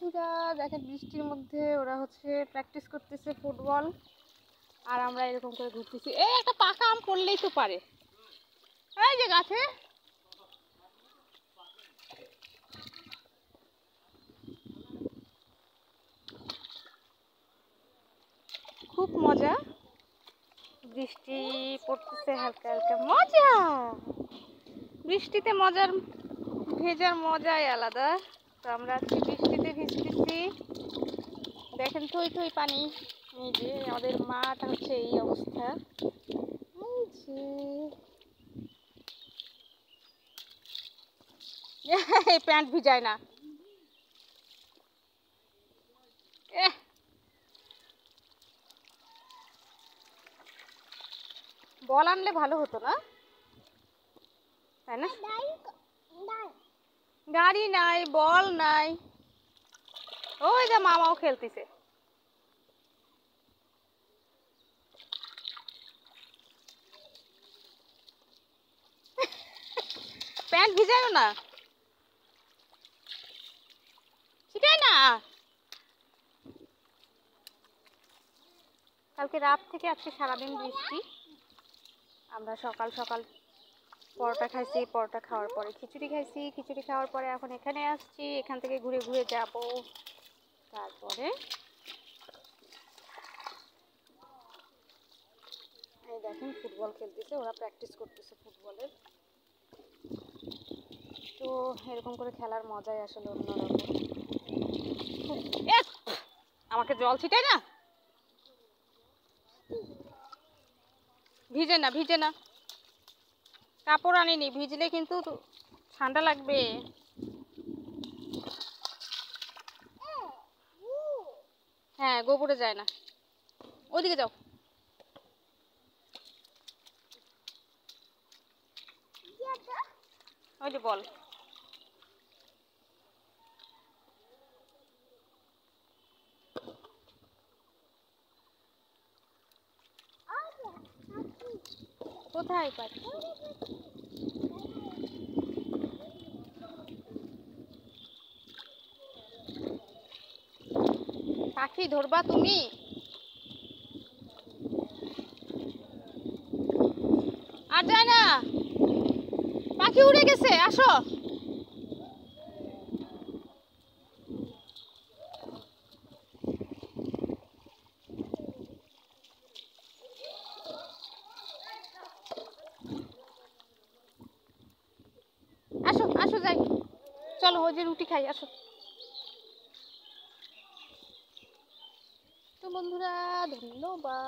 বন্ধুরা দেখেন বৃষ্টির মধ্যে ওরা হচ্ছে প্র্যাকটিস করতেছে ফুটবল, আর আমরা এরকম করে ঘুরতেছি। এই একটা পাকা আম পড়লেই তো পারে, এই যে গাছে। খুব মজা, বৃষ্টি পড়তেছে হালকা হালকা, মজা। বৃষ্টিতে মজার, ভেজার মজাই আলাদা। তো আমরা আজকে বৃষ্টিতে ভিজতেছি, দেখেন থই থই পানি। এই যে আমাদের মাঠ হচ্ছে এই অবস্থা। এই প্যান্ট ভিজায় না। বল আনলে ভালো হতো না, তাই না? গাড়ি নাই, বল নাই। ওই যে মামাও খেলতেছে। প্যান্ট ভিজায় না, সেটাই না। কালকে রাত থেকে আজকে সারাদিন বৃষ্টি। আমরা সকাল সকাল পরোটা খাইছি, পরোটা খাওয়ার পরে খিচুড়ি খাইছি, খিচুড়ি খাওয়ার পরে এখন এখানে আসছি, এখান থেকে ঘুরে ঘুরে যাব। তারপরে এই দেখেন ফুটবল খেলতেছে, ওরা প্র্যাকটিস করতেছে ফুটবলের। তো এরকম করে খেলার মজাই আসলে অন্যরকম। আমাকে জল ছিটাই না, ভিজে না, ভিজে না। কাপড় আনিনি, ভিজলে কিন্তু ঠান্ডা লাগবে। হ্যাঁ, গোবরে যায় না, ওইদিকে যাও। ওই যে বল। কোথায় পাখি? পাখি ধরবা তুমি? আর যায় না, পাখি উড়ে গেছে, আসো। আসো আসো যাই, চলো ওই যে রুটি খাই, আসো। তো বন্ধুরা ধন্যবাদ।